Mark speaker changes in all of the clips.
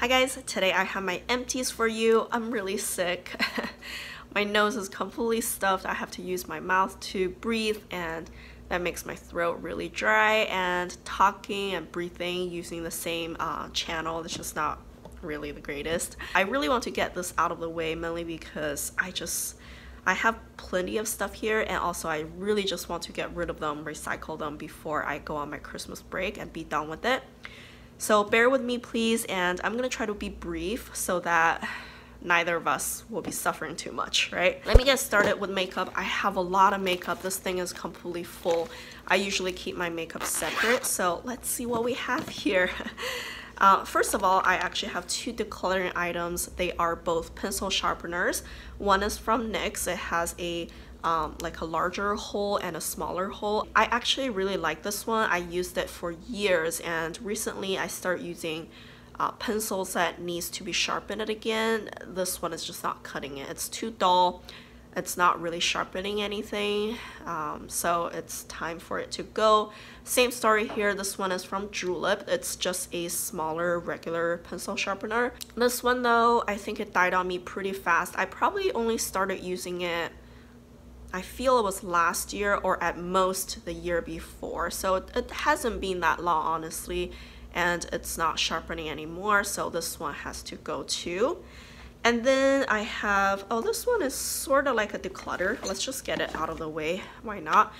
Speaker 1: Hi guys, today I have my empties for you. I'm really sick. My nose is completely stuffed. I have to use my mouth to breathe and that makes my throat really dry, and talking and breathing using the same channel is just not really the greatest. I really want to get this out of the way mainly because I have plenty of stuff here, and also I really just want to get rid of them, recycle them before I go on my Christmas break and be done with it. So bear with me please, and I'm gonna try to be brief so that neither of us will be suffering too much, right? Let me get started with makeup. I have a lot of makeup. This thing is completely full. I usually keep my makeup separate, so let's see what we have here. First of all, I actually have two decluttering items. They are both pencil sharpeners. One is from NYX. It has a like a larger hole and a smaller hole. I actually really like this one. I used it for years, and recently I started using pencils that needs to be sharpened again. This one is just not cutting it. It's too dull. It's not really sharpening anything, so it's time for it to go. Same story here. This one is from Julep. It's just a smaller regular pencil sharpener. This one though, I think it died on me pretty fast. I probably only started using it, I feel it was last year or at most the year before, so it hasn't been that long honestly, and it's not sharpening anymore, so this one has to go too. And then I have, oh, this one is sort of like a declutter. Let's just get it out of the way, why not?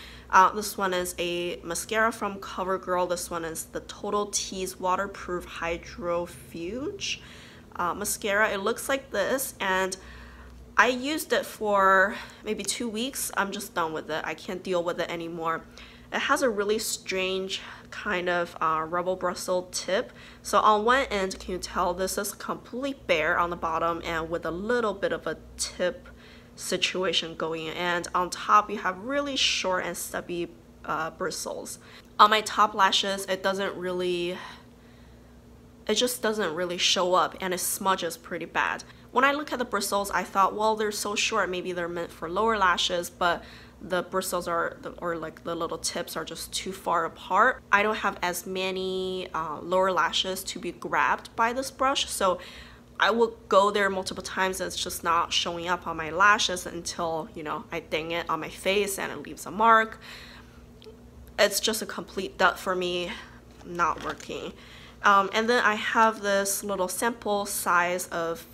Speaker 1: This one is a mascara from CoverGirl. This one is the Total Tease Waterproof Hydrofuge mascara. It looks like this, and I used it for maybe 2 weeks. I'm just done with it. I can't deal with it anymore. It has a really strange kind of rubber bristle tip. So on one end, can you tell this is completely bare on the bottom and with a little bit of a tip situation going in. And on top, you have really short and stubby bristles. On my top lashes, it just doesn't really show up, and it smudges pretty bad. When I look at the bristles, I thought, well, they're so short, maybe they're meant for lower lashes, but the bristles or like the little tips are just too far apart. I don't have as many lower lashes to be grabbed by this brush, so I will go there multiple times and it's just not showing up on my lashes until, you know, I ding it on my face and it leaves a mark. It's just a complete dud for me, not working. And then I have this little sample size of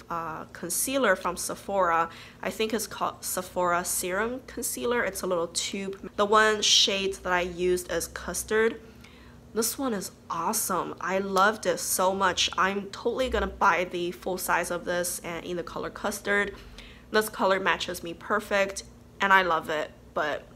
Speaker 1: concealer from Sephora. I think it's called Sephora Serum Concealer. It's a little tube. The one shade that I used is Custard. This one is awesome. I loved it so much. I'm totally gonna buy the full size of this and in the color Custard. This color matches me perfect and I love it, but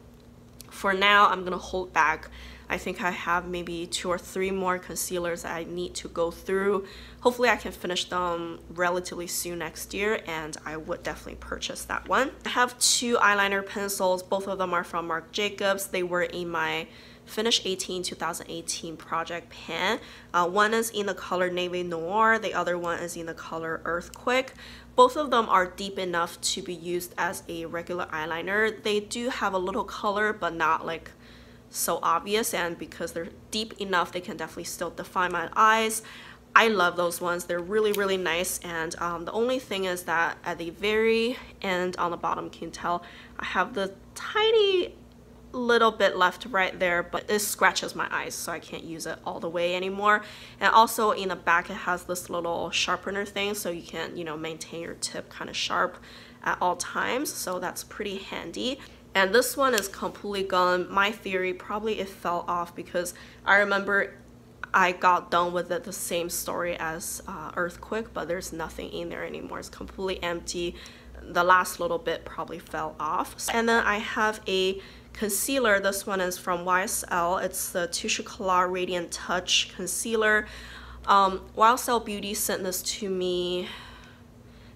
Speaker 1: for now I'm gonna hold back. I think I have maybe 2 or 3 more concealers that I need to go through. Hopefully I can finish them relatively soon next year, and I would definitely purchase that one. I have 2 eyeliner pencils. Both of them are from Marc Jacobs. They were in my Finish 18 2018 project pan. One is in the color Navy Noir. The other one is in the color Earthquake. Both of them are deep enough to be used as a regular eyeliner. They do have a little color, but not like so obvious, and because they're deep enough, they can definitely still define my eyes. I love those ones. They're really, really nice, and the only thing is that at the very end on the bottom, can you tell, I have the tiny little bit left right there, but it scratches my eyes, so I can't use it all the way anymore. And also in the back, it has this little sharpener thing, so you can, you know, maintain your tip kind of sharp at all times, so that's pretty handy. And this one is completely gone. My theory, probably it fell off because I remember I got done with it the same story as Earthquake, but there's nothing in there anymore. It's completely empty. The last little bit probably fell off. And then I have a concealer. This one is from YSL. It's the Touche Radiant Touch Concealer. YSL Beauty sent this to me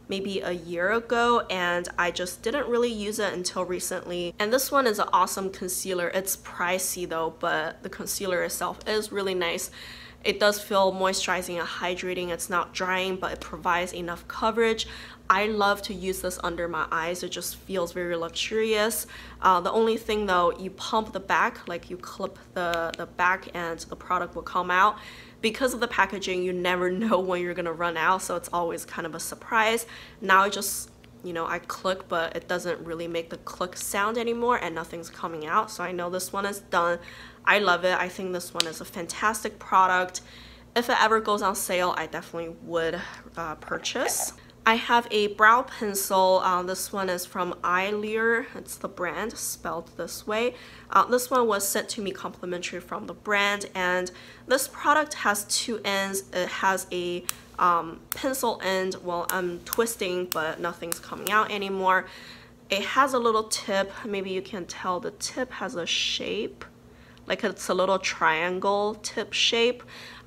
Speaker 1: maybe a year ago, and I just didn't really use it until recently. And this one is an awesome concealer. It's pricey though, but the concealer itself is really nice. It does feel moisturizing and hydrating. It's not drying, but it provides enough coverage. I love to use this under my eyes. It just feels very luxurious. The only thing though, you pump the back, like you clip the back and the product will come out. because of the packaging, you never know when you're gonna run out, so it's always kind of a surprise. Now I just, you know, I click, but it doesn't really make the click sound anymore and nothing's coming out. So I know this one is done. I love it. I think this one is a fantastic product. If it ever goes on sale, I definitely would purchase. I have a brow pencil. This one is from Eylure. It's the brand, spelled this way. This one was sent to me complimentary from the brand, and this product has two ends. It has a pencil end. Well, I'm twisting, but nothing's coming out anymore. It has a little tip. Maybe you can tell the tip has a shape, like it's a little triangle tip shape.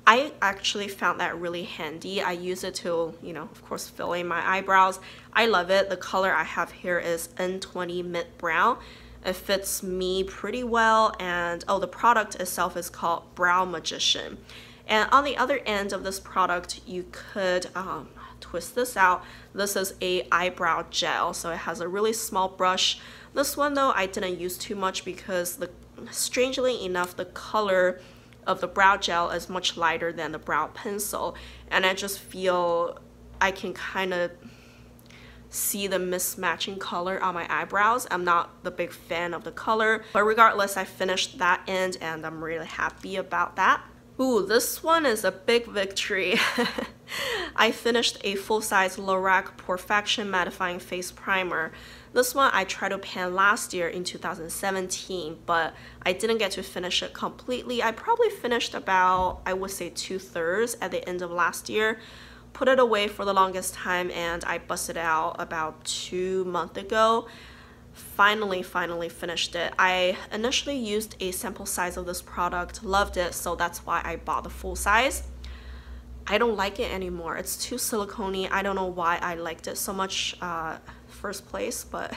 Speaker 1: I actually found that really handy. I use it to, you know, of course, fill in my eyebrows. I love it. The color I have here is N20 Mint Brown. It fits me pretty well, and oh, the product itself is called Brow Magician. And on the other end of this product, you could twist this out. This is a eyebrow gel, so it has a really small brush. This one though, I didn't use too much because strangely enough, the color of the brow gel is much lighter than the brow pencil, and I just feel I can kind of see the mismatching color on my eyebrows. I'm not the big fan of the color, but regardless, I finished that end and I'm really happy about that. Ooh, this one is a big victory. I finished a full-size Laurent Perfection Mattifying Face Primer. This one I tried to pan last year in 2017, but I didn't get to finish it completely. I probably finished about, I would say, 2/3 at the end of last year. Put it away for the longest time, and I busted it out about 2 months ago. Finally finished it. I initially used a sample size of this product, loved it, so that's why I bought the full size. I don't like it anymore. It's too silicone-y. I don't know why I liked it so much first place, but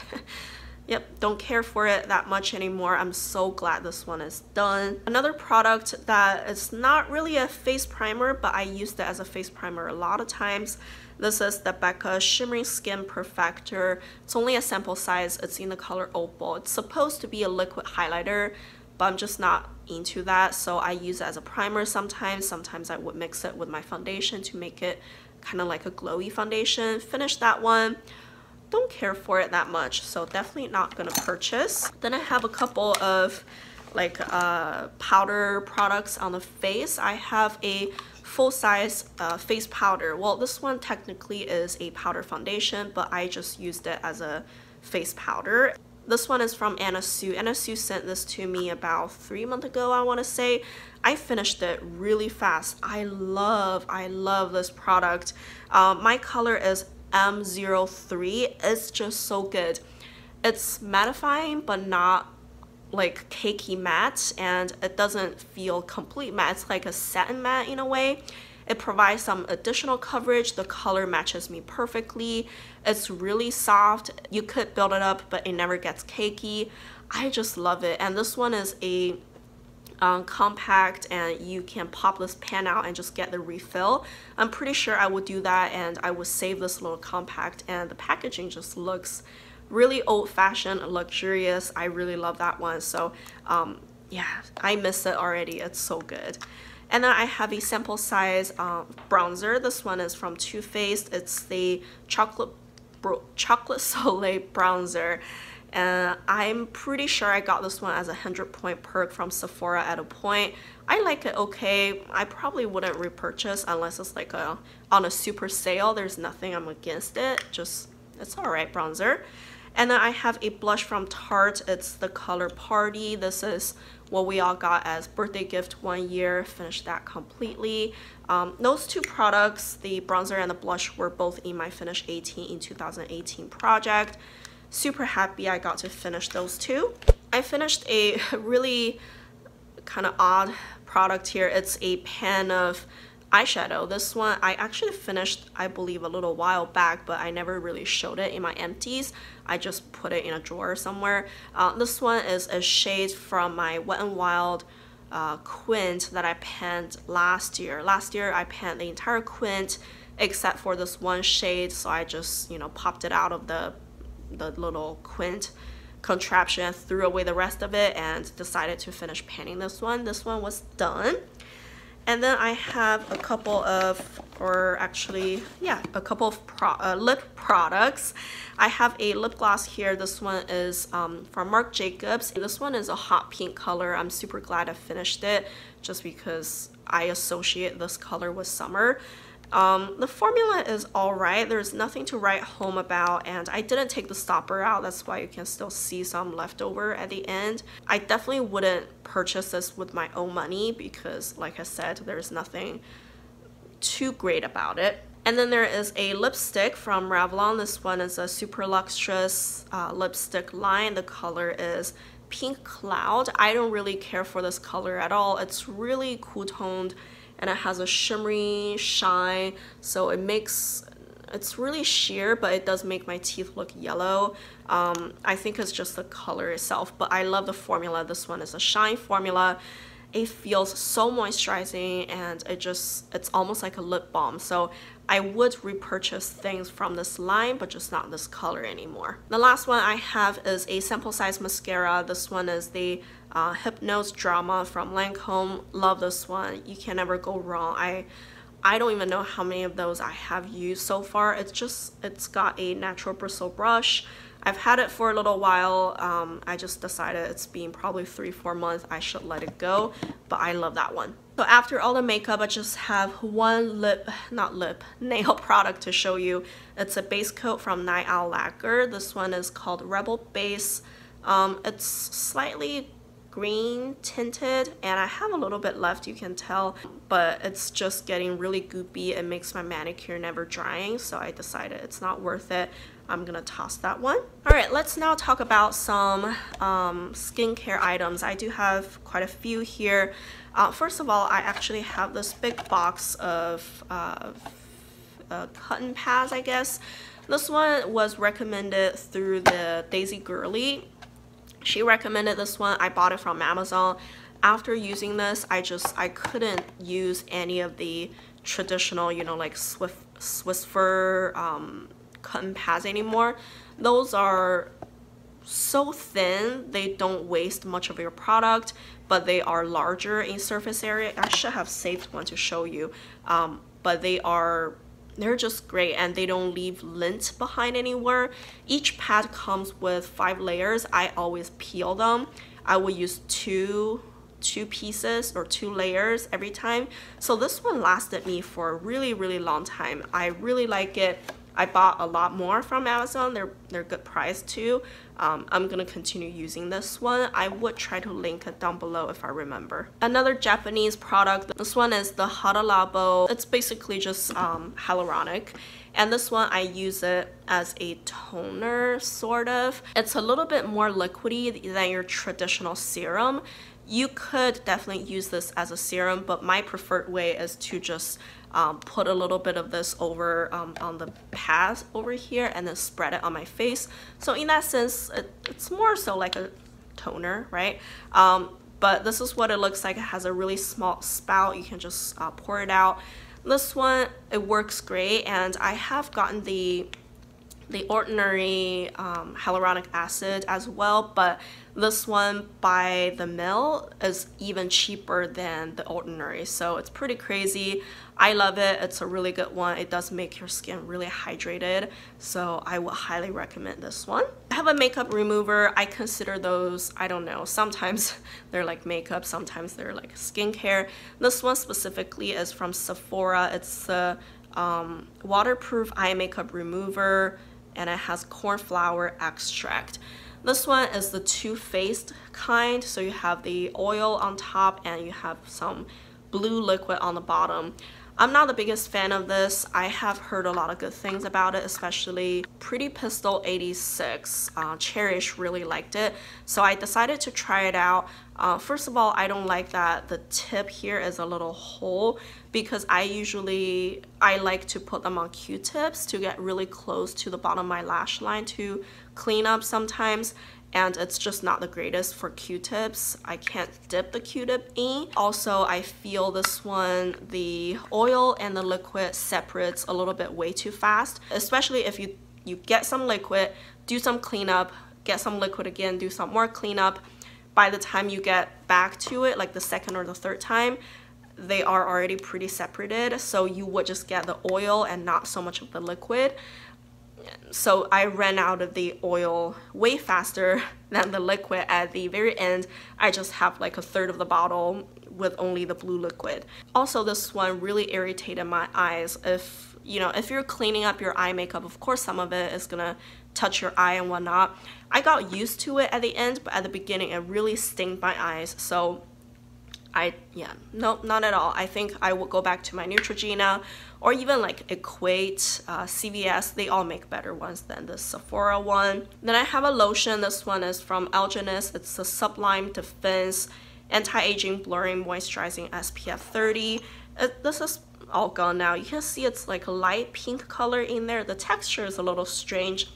Speaker 1: yep, don't care for it that much anymore. I'm so glad this one is done. Another product that is not really a face primer, but I used it as a face primer a lot of times. This is the Becca Shimmering Skin Perfector. It's only a sample size. It's in the color Opal. It's supposed to be a liquid highlighter, but I'm just not into that, so I use it as a primer sometimes. Sometimes I would mix it with my foundation to make it kind of like a glowy foundation. Finished that one. Don't care for it that much, so definitely not gonna purchase. Then I have a couple of like powder products on the face. I have a full-size face powder. Well, this one technically is a powder foundation, but I just used it as a face powder. This one is from Anna Sue. Anna Sue sent this to me about 3 months ago, I want to say. I finished it really fast. I love this product. My color is M03. It's just so good. It's mattifying, but not like cakey matte, and it doesn't feel complete matte. It's like a satin matte in a way. It provides some additional coverage. The color matches me perfectly. It's really soft. You could build it up, but it never gets cakey. I just love it. And this one is a compact, and you can pop this pan out and just get the refill. I'm pretty sure I would do that, and I would save this little compact, and the packaging just looks really old-fashioned, luxurious. I really love that one. So yeah, I miss it already. It's so good. And then I have a sample size bronzer. This one is from Too Faced. It's the Chocolate Soleil bronzer. And I'm pretty sure I got this one as a 100-point perk from Sephora at a point. I like it okay. I probably wouldn't repurchase unless it's like on a super sale. There's nothing I'm against it. Just, it's alright bronzer. And then I have a blush from Tarte. It's the color Party. This is what we all got as birthday gift 1 year. Finished that completely. Those two products, the bronzer and the blush, were both in my Finish 18 in 2018 project. Super happy I got to finish those two. I finished a really kind of odd product here. It's a pan of eyeshadow. This one I actually finished, I believe, a little while back, but I never really showed it in my empties. I just put it in a drawer somewhere. This one is a shade from my Wet n Wild quint that I panned last year. Last year I panned the entire quint except for this one shade, so I just, you know, popped it out of the little quint contraption, threw away the rest of it, and decided to finish panning this one. This one was done. And then I have a couple of, or actually, yeah, a couple of lip products. I have a lip gloss here. This one is from Marc Jacobs. This one is a hot pink color. I'm super glad I finished it just because I associate this color with summer. The formula is alright. There's nothing to write home about, and I didn't take the stopper out. That's why you can still see some leftover at the end. I definitely wouldn't purchase this with my own money because, like I said, there's nothing too great about it. And then there is a lipstick from Revlon. This one is a super luxurious lipstick line. The color is Pink Cloud. I don't really care for this color at all. It's really cool toned and it has a shimmery shine, so it's really sheer, but it does make my teeth look yellow. I think it's just the color itself, but I love the formula. This one is a shine formula. It feels so moisturizing, and it's almost like a lip balm. So I would repurchase things from this line, but just not this color anymore. The last one I have is a sample size mascara. This one is the Hypnose Drama from Lancome. Love this one. You can never go wrong. I don't even know how many of those I have used so far. It's got a natural bristle brush. I've had it for a little while. I just decided it's been probably 3-4 months. I should let it go, but I love that one. So after all the makeup, I just have one nail product to show you. It's a base coat from Night Owl Lacquer. This one is called Rebel Base. It's slightly green tinted, and I have a little bit left, you can tell, but it's just getting really goopy. It makes my manicure never drying, so I decided it's not worth it. I'm gonna toss that one. All right, let's now talk about some skincare items. I do have quite a few here. First of all, I actually have this big box of cotton pads, I guess. This one was recommended through the Daisy Girly. She recommended this one. I bought it from Amazon. After using this, I couldn't use any of the traditional, you know, like Swiss fur cotton pads anymore. Those are so thin, they don't waste much of your product, but they are larger in surface area. I should have saved one to show you, but they're just great, and they don't leave lint behind anywhere. Each pad comes with 5 layers. I always peel them. I will use two pieces or 2 layers every time. So this one lasted me for a really long time. I really like it. I bought a lot more from Amazon. They're good price too. I'm gonna continue using this one. I would try to link it down below if I remember. Another Japanese product, this one is the Hada Labo. It's basically just hyaluronic, and this one I use it as a toner, sort of. It's a little bit more liquidy than your traditional serum. You could definitely use this as a serum, but my preferred way is to just put a little bit of this over on the pads over here and then spread it on my face. So in that sense, it's more so like a toner, right? But this is what it looks like. It has a really small spout. You can just pour it out. This one, it works great, and I have gotten the ordinary hyaluronic acid as well, but this one by the mil is even cheaper than the ordinary, so it's pretty crazy. I love it. It's a really good one. It does make your skin really hydrated, so I would highly recommend this one. I have a makeup remover. I consider those, I don't know, sometimes they're like makeup, sometimes they're like skincare. This one specifically is from Sephora. It's the waterproof eye makeup remover, and it has cornflower extract. This one is the two-faced kind, so you have the oil on top and you have some blue liquid on the bottom. I'm not the biggest fan of this. I have heard a lot of good things about it, especially Pretty Pistol 86. Cherish really liked it, so I decided to try it out. First of all, I don't like that the tip here is a little hole, because I like to put them on Q-tips to get really close to the bottom of my lash line to clean up sometimes, and it's just not the greatest for Q-tips. I can't dip the Q-tip in. Also, I feel this one, the oil and the liquid separates a little bit way too fast, especially if you get some liquid, do some cleanup, get some liquid again, do some more cleanup. By the time you get back to it, like the second or the third time, they are already pretty separated, so you would just get the oil and not so much of the liquid. So I ran out of the oil way faster than the liquid. At the very end, I just have like a third of the bottle with only the blue liquid. Also, this one really irritated my eyes. If you're cleaning up your eye makeup, of course some of it is gonna touch your eye and whatnot. I got used to it at the end, but at the beginning it really stinged my eyes. So nope, not at all. I think I would go back to my Neutrogena or even like Equate, CVS. They all make better ones than the Sephora one. Then I have a lotion. This one is from Algenist. It's the Sublime Defense Anti-Aging Blurring Moisturizing SPF 30. This is all gone now. You can see it's like a light pink color in there. The texture is a little strange.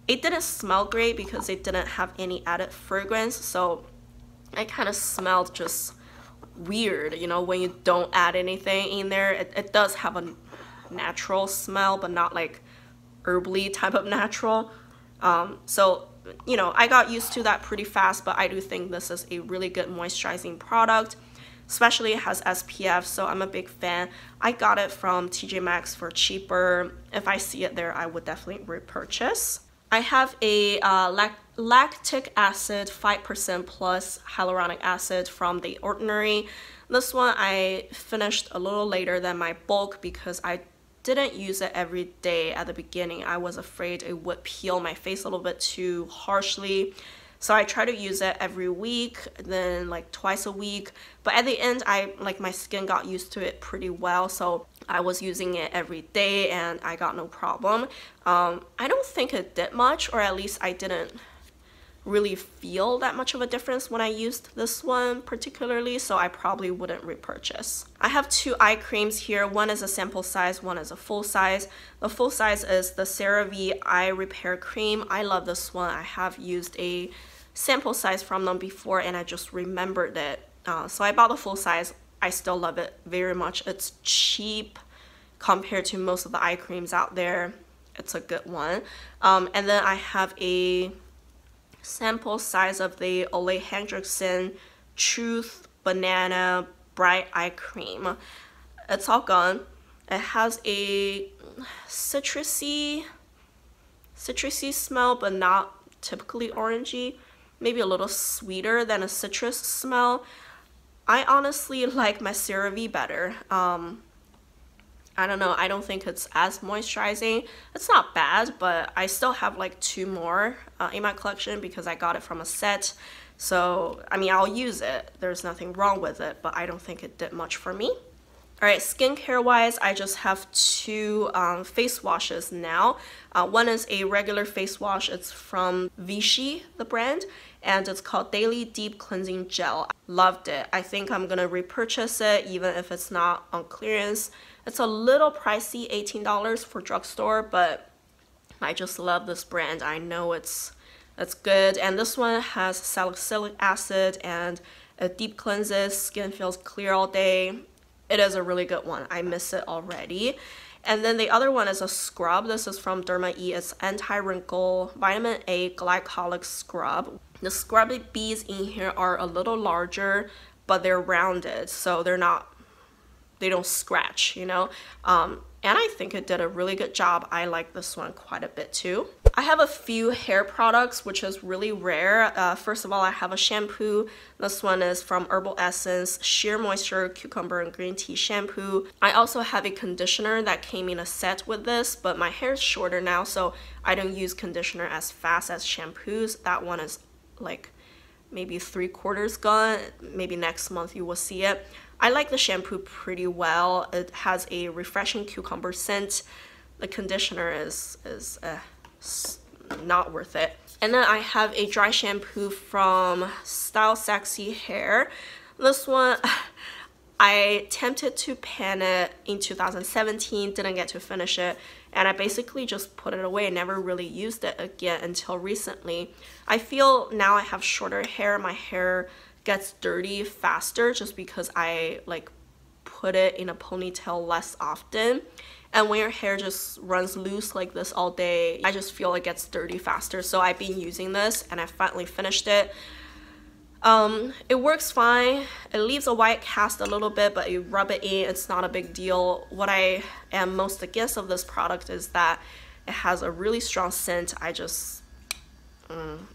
Speaker 1: It didn't smell great because it didn't have any added fragrance, so it kind of smelled just weird, you know, when you don't add anything in there. It does have a natural smell, but not like herbally type of natural. So, you know, I got used to that pretty fast, but I do think this is a really good moisturizing product. Especially it has SPF, so I'm a big fan. I got it from TJ Maxx for cheaper. If I see it there, I would definitely repurchase. I have a lactic acid 5% plus hyaluronic acid from The Ordinary. This one I finished a little later than my bulk because I didn't use it every day at the beginning. I was afraid it would peel my face a little bit too harshly. So I try to use it every week, then like twice a week. But at the end, my skin got used to it pretty well. So I was using it every day and I got no problem. I don't think it did much, or at least I didn't really feel that much of a difference when I used this one particularly, so I probably wouldn't repurchase. I have two eye creams here. One is a sample size, one is a full size. The full size is the CeraVe Eye Repair Cream. I love this one. I have used a sample size from them before and I just remembered it. So I bought the full size. I still love it very much. It's cheap compared to most of the eye creams out there. It's a good one. And then I have a sample size of the Ole Henriksen Truth Banana Bright Eye Cream. It's all gone. It has a citrusy smell, but not typically orangey. Maybe a little sweeter than a citrus smell. I honestly like my CeraVe better. I don't know, I don't think it's as moisturizing. It's not bad, but I still have like two more in my collection because I got it from a set. So, I mean, I'll use it. There's nothing wrong with it, but I don't think it did much for me. Alright, skincare wise, I just have two face washes now. One is a regular face wash. It's from Vichy, the brand, and it's called Daily Deep Cleansing Gel. Loved it. I think I'm gonna repurchase it even if it's not on clearance. It's a little pricey, $18 for drugstore, but I just love this brand. I know it's good, and this one has salicylic acid and it deep cleanses. Skin feels clear all day. It is a really good one. I miss it already. And then the other one is a scrub. This is from Derma E. It's anti-wrinkle vitamin A glycolic scrub. The scrubby beads in here are a little larger, but they're rounded, so they don't scratch, you know. And I think it did a really good job. I like this one quite a bit too. I have a few hair products, which is really rare. First of all, I have a shampoo. This one is from Herbal Essence Sheer Moisture Cucumber and Green Tea Shampoo. I also have a conditioner that came in a set with this, but my hair is shorter now, so I don't use conditioner as fast as shampoos. That one is like maybe 3/4 gone. Maybe next month you will see it. I like the shampoo pretty well. It has a refreshing cucumber scent. The conditioner is not worth it. And then I have a dry shampoo from Style Sexy Hair. This one, I attempted to pan it in 2017, didn't get to finish it, and I basically just put it away and never really used it again until recently. I feel now I have shorter hair, my hair gets dirty faster just because I like put it in a ponytail less often. And when your hair just runs loose like this all day, I just feel it gets dirty faster. So I've been using this and I finally finished it. It works fine. It leaves a white cast a little bit, but you rub it in, it's not a big deal. What I am most against of this product is that it has a really strong scent.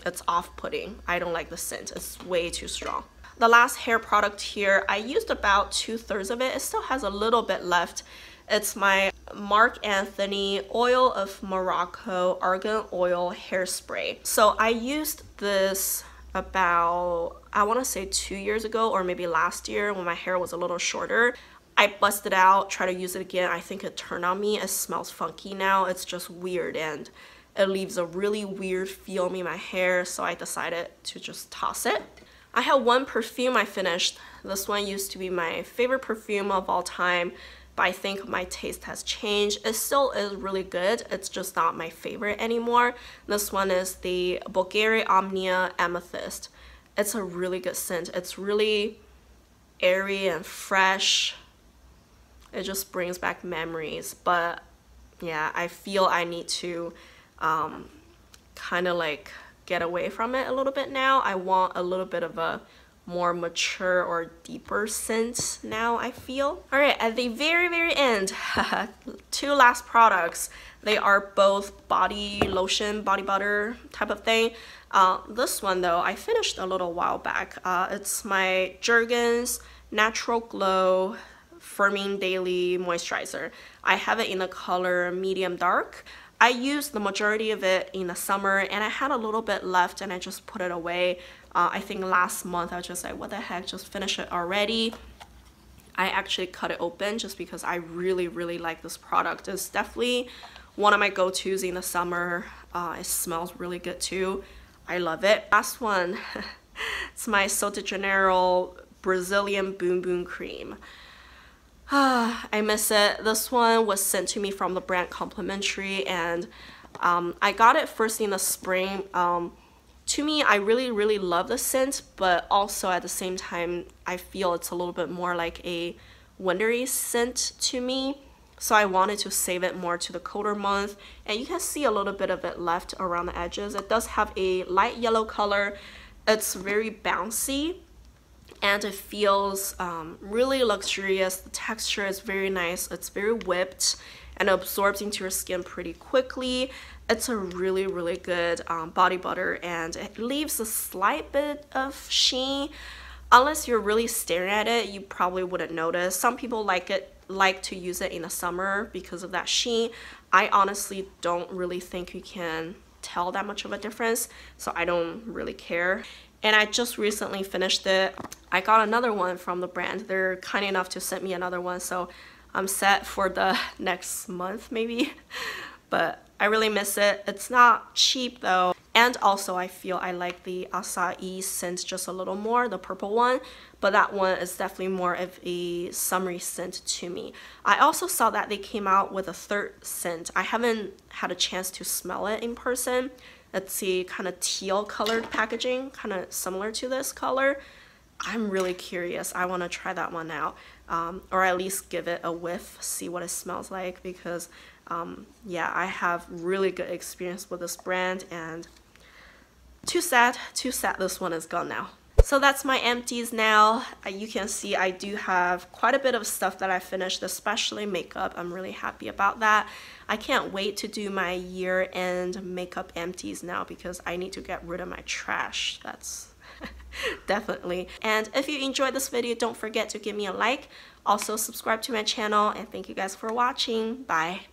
Speaker 1: It's off-putting. I don't like the scent. It's way too strong. The last hair product here, I used about 2/3 of it. It still has a little bit left. It's my Marc Anthony Oil of Morocco Argan Oil Hairspray. So I used this about, I want to say 2 years ago or maybe last year when my hair was a little shorter. I busted out, tried to use it again. I think it turned on me. It smells funky now. It's just weird and it leaves a really weird feel in my hair, so I decided to just toss it. I have one perfume I finished. This one used to be my favorite perfume of all time, but I think my taste has changed. It still is really good. It's just not my favorite anymore. This one is the Bulgari Omnia Amethyst. It's a really good scent. It's really airy and fresh. It just brings back memories, but yeah, I feel I need to kind of like get away from it a little bit now. I want a little bit of a more mature or deeper scent now, I feel. All right, at the very end, 2 last products. They are both body lotion, body butter type of thing. This one though, I finished a little while back. It's my Jergens Natural Glow Firming Daily Moisturizer. I have it in the color medium dark. I used the majority of it in the summer and I had a little bit left and I just put it away. I think last month I was just like, what the heck, just finish it already. I actually cut it open just because I really like this product. It's definitely one of my go-tos in the summer. It smells really good too. I love it. Last one, it's my Sol de Janeiro Brazilian Boom Boom Cream. I miss it. This one was sent to me from the brand complimentary and I got it first in the spring. To me, I really love the scent, but also at the same time, I feel it's a little bit more like a wintry scent to me. So I wanted to save it more to the colder month. And you can see a little bit of it left around the edges. It does have a light yellow color. It's very bouncy. And it feels really luxurious. The texture is very nice. It's very whipped and absorbs into your skin pretty quickly. It's a really good body butter and it leaves a slight bit of sheen. Unless you're really staring at it, you probably wouldn't notice. Some people like to use it in the summer because of that sheen. I honestly don't really think you can tell that much of a difference, so I don't really care. And I just recently finished it. I got another one from the brand. They're kind enough to send me another one, so I'm set for the next month maybe. But I really miss it. It's not cheap though. And also I feel I like the acai scent just a little more, the purple one. But that one is definitely more of a summery scent to me. I also saw that they came out with a 3rd scent. I haven't had a chance to smell it in person. It's a kind of teal colored packaging, kind of similar to this color. I'm really curious. I want to try that one out, or at least give it a whiff, see what it smells like, because yeah, I have really good experience with this brand and too sad this one is gone now. So that's my empties now. You can see I do have quite a bit of stuff that I finished, especially makeup. I'm really happy about that. I can't wait to do my year-end makeup empties now because I need to get rid of my trash. That's definitely. And if you enjoyed this video, don't forget to give me a like. Also subscribe to my channel and thank you guys for watching. Bye.